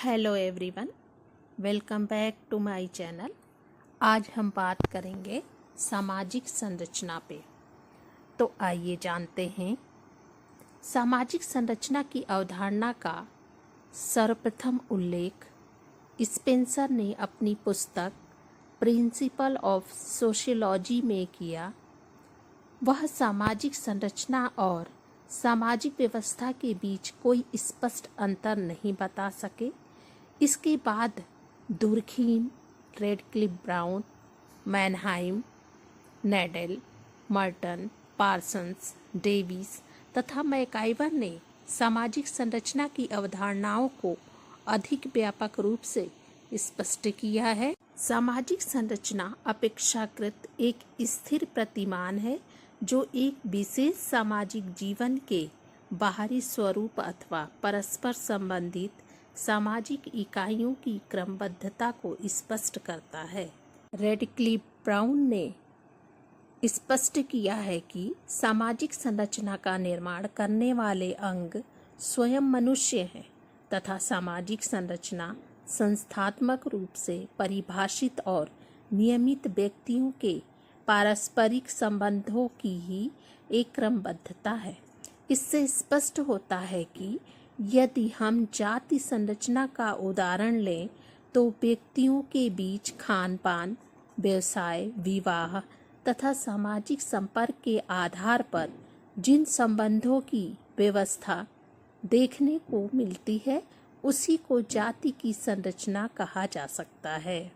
Hello everyone, welcome back to my channel. आज हम बात करेंगे सामाजिक संरचना पे। तो आइए जानते हैं सामाजिक संरचना की अवधारणा का सर्वप्रथम उल्लेख स्पेंसर ने अपनी पुस्तक प्रिंसिपल ऑफ सोशियोलॉजी में किया। वह सामाजिक संरचना और सामाजिक व्यवस्था के बीच कोई स्पष्ट अंतर नहीं बता सके। इसके बाद Durkheim, Radcliffe Brown, Mannheim, Nadel, Merton, Parsons, Davis तथा मैकाइवर ने सामाजिक संरचना की अवधारणाओं को अधिक व्यापक रूप से स्पष्ट किया है। सामाजिक संरचना अपेक्षाकृत एक स्थिर प्रतिमान है जो एक विशेष सामाजिक जीवन के बाहरी स्वरूप अथवा परस्पर संबंधित सामाजिक इकाइयों की क्रमबद्धता को स्पष्ट करता है। रेडक्लिफ ब्राउन ने स्पष्ट किया है कि सामाजिक संरचना का निर्माण करने वाले अंग स्वयं मनुष्य हैं तथा सामाजिक संरचना संस्थात्मक रूप से परिभाषित और नियमित व्यक्तियों के पारस्परिक संबंधों की ही एक क्रमबद्धता है। इससे स्पष्ट होता है कि यदि हम जाति संरचना का उदाहरण लें तो व्यक्तियों के बीच खान पान, व्यवसाय, विवाह तथा सामाजिक संपर्क के आधार पर जिन संबंधों की व्यवस्था देखने को मिलती है उसी को जाति की संरचना कहा जा सकता है।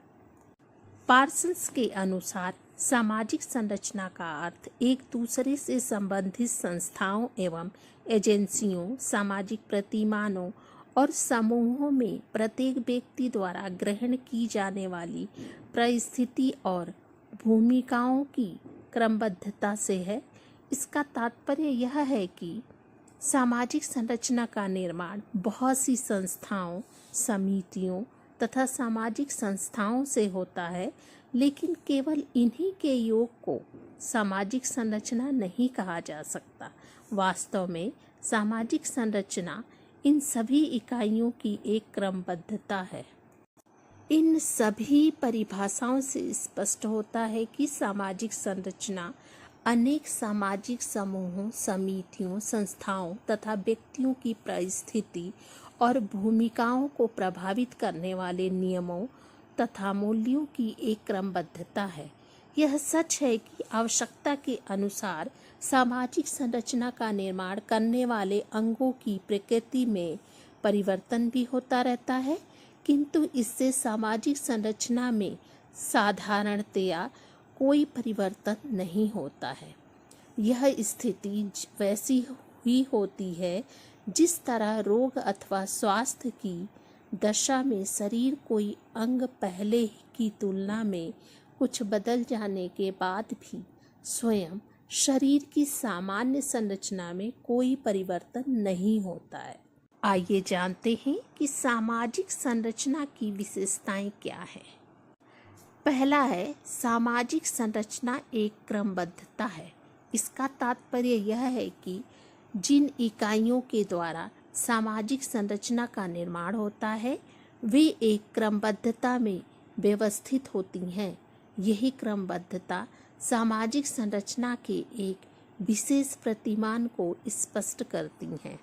पार्सन्स के अनुसार सामाजिक संरचना का अर्थ एक दूसरे से संबंधित संस्थाओं एवं एजेंसियों, सामाजिक प्रतिमानों और समूहों में प्रत्येक व्यक्ति द्वारा ग्रहण की जाने वाली परिस्थिति और भूमिकाओं की क्रमबद्धता से है। इसका तात्पर्य यह है कि सामाजिक संरचना का निर्माण बहुत सी संस्थाओं, समितियों तथा सामाजिक संस्थाओं से होता है, लेकिन केवल इन्हीं के योग को सामाजिक संरचना नहीं कहा जा सकता। वास्तव में सामाजिक संरचना इन सभी इकाइयों की एक क्रमबद्धता है। इन सभी परिभाषाओं से स्पष्ट होता है कि सामाजिक संरचना अनेक सामाजिक समूहों, समितियों, संस्थाओं तथा व्यक्तियों की परिस्थिति और भूमिकाओं को प्रभावित करने वाले नियमों तथा मूल्यों की एक क्रमबद्धता है। यह सच है कि आवश्यकता के अनुसार सामाजिक संरचना का निर्माण करने वाले अंगों की प्रकृति में परिवर्तन भी होता रहता है, किंतु इससे सामाजिक संरचना में साधारणतया कोई परिवर्तन नहीं होता है। यह स्थिति वैसी ही होती है जिस तरह रोग अथवा स्वास्थ्य की दशा में शरीर कोई अंग पहले की तुलना में कुछ बदल जाने के बाद भी स्वयं शरीर की सामान्य संरचना में कोई परिवर्तन नहीं होता है। आइए जानते हैं कि सामाजिक संरचना की विशेषताएं क्या है। पहला है, सामाजिक संरचना एक क्रमबद्धता है। इसका तात्पर्य यह है कि जिन इकाइयों के द्वारा सामाजिक संरचना का निर्माण होता है वे एक क्रमबद्धता में व्यवस्थित होती हैं। यही क्रमबद्धता सामाजिक संरचना के एक विशेष प्रतिमान को स्पष्ट करती हैं।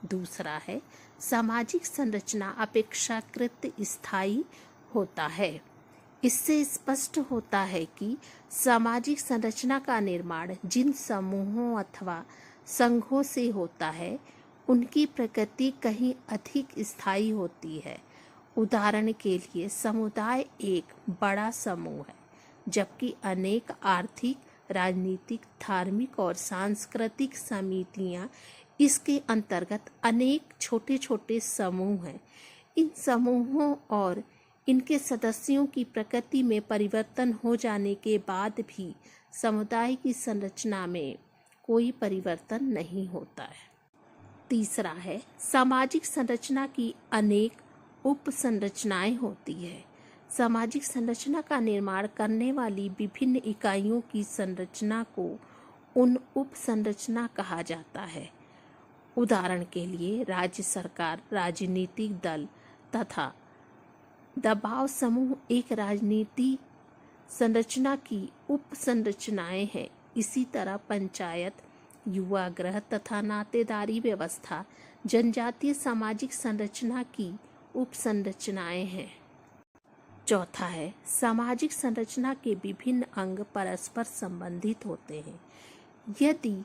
दूसरा है, सामाजिक संरचना अपेक्षाकृत स्थायी होता है। इससे स्पष्ट होता है कि सामाजिक संरचना का निर्माण जिन समूहों अथवा संघों से होता है उनकी प्रकृति कहीं अधिक स्थायी होती है। उदाहरण के लिए समुदाय एक बड़ा समूह है, जबकि अनेक आर्थिक, राजनीतिक, धार्मिक और सांस्कृतिक समितियां इसके अंतर्गत अनेक छोटे छोटे समूह हैं। इन समूहों और इनके सदस्यों की प्रकृति में परिवर्तन हो जाने के बाद भी समुदाय की संरचना में कोई परिवर्तन नहीं होता है। तीसरा है, सामाजिक संरचना की अनेक उप संरचनाएं होती है। सामाजिक संरचना का निर्माण करने वाली विभिन्न इकाइयों की संरचना को उन उप संरचना कहा जाता है। उदाहरण के लिए राज्य सरकार, राजनीतिक दल तथा दबाव समूह एक राजनीति संरचना की उप संरचनाएं हैं। इसी तरह पंचायत, युवा गृह तथा नातेदारी व्यवस्था जनजातीय सामाजिक संरचना की उप संरचनाएं हैं। चौथा है, सामाजिक संरचना के विभिन्न अंग परस्पर संबंधित होते हैं। यदि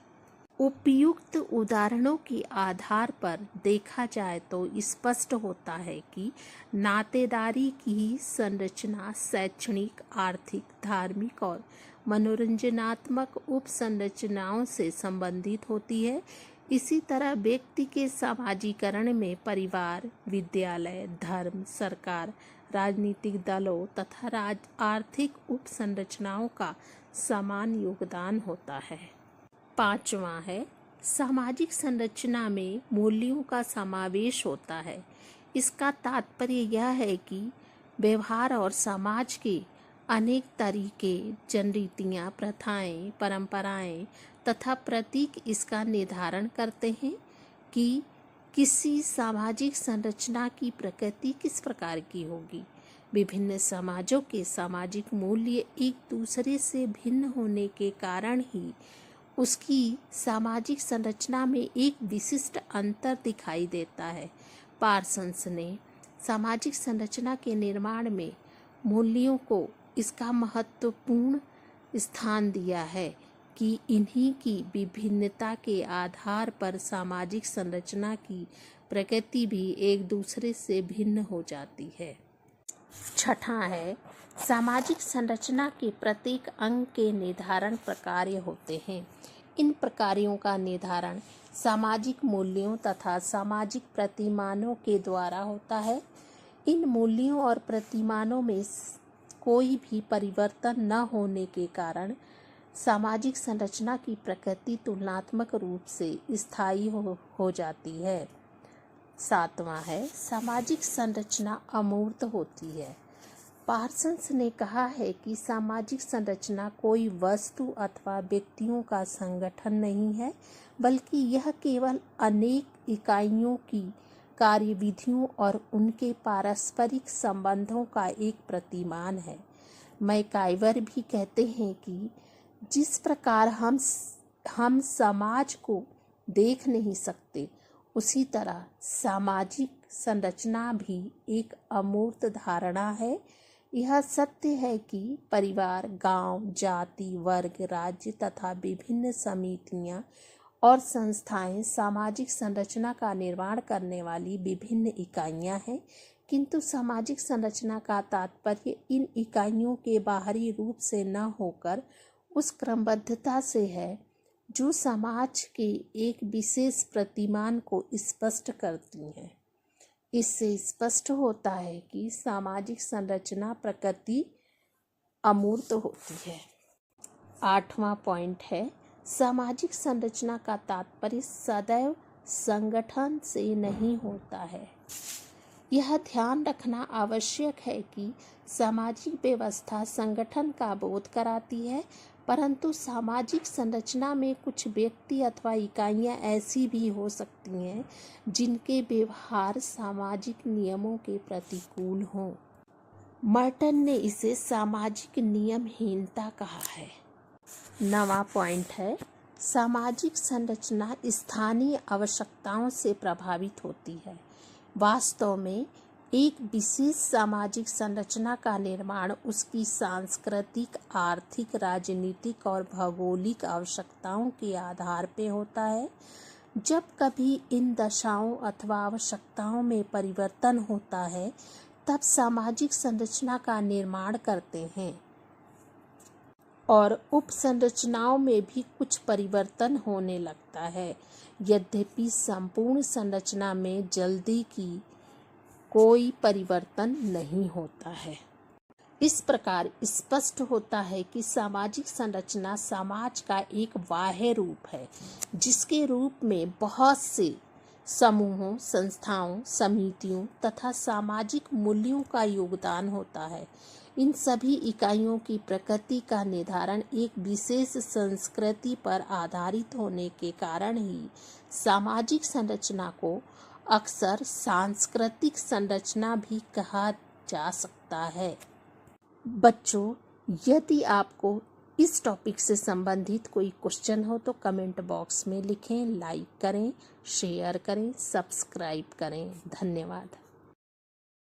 उपयुक्त उदाहरणों के आधार पर देखा जाए तो स्पष्ट होता है कि नातेदारी की संरचना शैक्षणिक, आर्थिक, धार्मिक और मनोरंजनात्मक उप संरचनाओं से संबंधित होती है। इसी तरह व्यक्ति के समाजीकरण में परिवार, विद्यालय, धर्म, सरकार, राजनीतिक दलों तथा आर्थिक उप संरचनाओं का समान योगदान होता है। पांचवा है, सामाजिक संरचना में मूल्यों का समावेश होता है। इसका तात्पर्य यह है कि व्यवहार और समाज के अनेक तरीके, जनरीतियाँ, प्रथाएं, परंपराएं तथा प्रतीक इसका निर्धारण करते हैं कि किसी सामाजिक संरचना की प्रकृति किस प्रकार की होगी। विभिन्न समाजों के सामाजिक मूल्य एक दूसरे से भिन्न होने के कारण ही उसकी सामाजिक संरचना में एक विशिष्ट अंतर दिखाई देता है। पार्सन्स ने सामाजिक संरचना के निर्माण में मूल्यों को इसका महत्वपूर्ण स्थान दिया है कि इन्हीं की विभिन्नता के आधार पर सामाजिक संरचना की प्रकृति भी एक दूसरे से भिन्न हो जाती है। छठा है, सामाजिक संरचना के प्रत्येक अंग के निर्धारण प्रकार्य होते हैं। इन प्रकार्यों का निर्धारण सामाजिक मूल्यों तथा सामाजिक प्रतिमानों के द्वारा होता है। इन मूल्यों और प्रतिमानों में कोई भी परिवर्तन न होने के कारण सामाजिक संरचना की प्रकृति तुलनात्मक रूप से स्थायी हो जाती है। सातवां है, सामाजिक संरचना अमूर्त होती है। पार्सन्स ने कहा है कि सामाजिक संरचना कोई वस्तु अथवा व्यक्तियों का संगठन नहीं है, बल्कि यह केवल अनेक इकाइयों की कार्यविधियों और उनके पारस्परिक संबंधों का एक प्रतिमान है। मैकाइवर भी कहते हैं कि जिस प्रकार हम समाज को देख नहीं सकते, उसी तरह सामाजिक संरचना भी एक अमूर्त धारणा है। यह सत्य है कि परिवार, गांव, जाति, वर्ग, राज्य तथा विभिन्न समितियां और संस्थाएं सामाजिक संरचना का निर्माण करने वाली विभिन्न इकाइयां हैं, किंतु सामाजिक संरचना का तात्पर्य इन इकाइयों के बाहरी रूप से न होकर उस क्रमबद्धता से है जो समाज के एक विशेष प्रतिमान को स्पष्ट करती है। इससे स्पष्ट होता है कि सामाजिक संरचना प्रकृति अमूर्त होती है। आठवां पॉइंट है, सामाजिक संरचना का तात्पर्य सदैव संगठन से नहीं होता है। यह ध्यान रखना आवश्यक है कि सामाजिक व्यवस्था संगठन का बोध कराती है, परंतु सामाजिक संरचना में कुछ व्यक्ति अथवा इकाइयां ऐसी भी हो सकती हैं जिनके व्यवहार सामाजिक नियमों के प्रतिकूल हों। मर्टन ने इसे सामाजिक नियमहीनता कहा है। 9वां पॉइंट है, सामाजिक संरचना स्थानीय आवश्यकताओं से प्रभावित होती है। वास्तव में एक विशेष सामाजिक संरचना का निर्माण उसकी सांस्कृतिक, आर्थिक, राजनीतिक और भौगोलिक आवश्यकताओं के आधार पर होता है। जब कभी इन दशाओं अथवा आवश्यकताओं में परिवर्तन होता है, तब सामाजिक संरचना का निर्माण करते हैं और उप संरचनाओं में भी कुछ परिवर्तन होने लगता है। यद्यपि संपूर्ण संरचना में जल्दी की कोई परिवर्तन नहीं होता है। इस प्रकार स्पष्ट होता है कि सामाजिक संरचना समाज का एक बाह्य रूप है, जिसके रूप में बहुत से समूहों, संस्थाओं, समितियों तथा सामाजिक मूल्यों का योगदान होता है। इन सभी इकाइयों की प्रकृति का निर्धारण एक विशेष संस्कृति पर आधारित होने के कारण ही सामाजिक संरचना को अक्सर सांस्कृतिक संरचना भी कहा जा सकता है। बच्चों, यदि आपको इस टॉपिक से संबंधित कोई क्वेश्चन हो तो कमेंट बॉक्स में लिखें, लाइक करें, शेयर करें, सब्सक्राइब करें। धन्यवाद।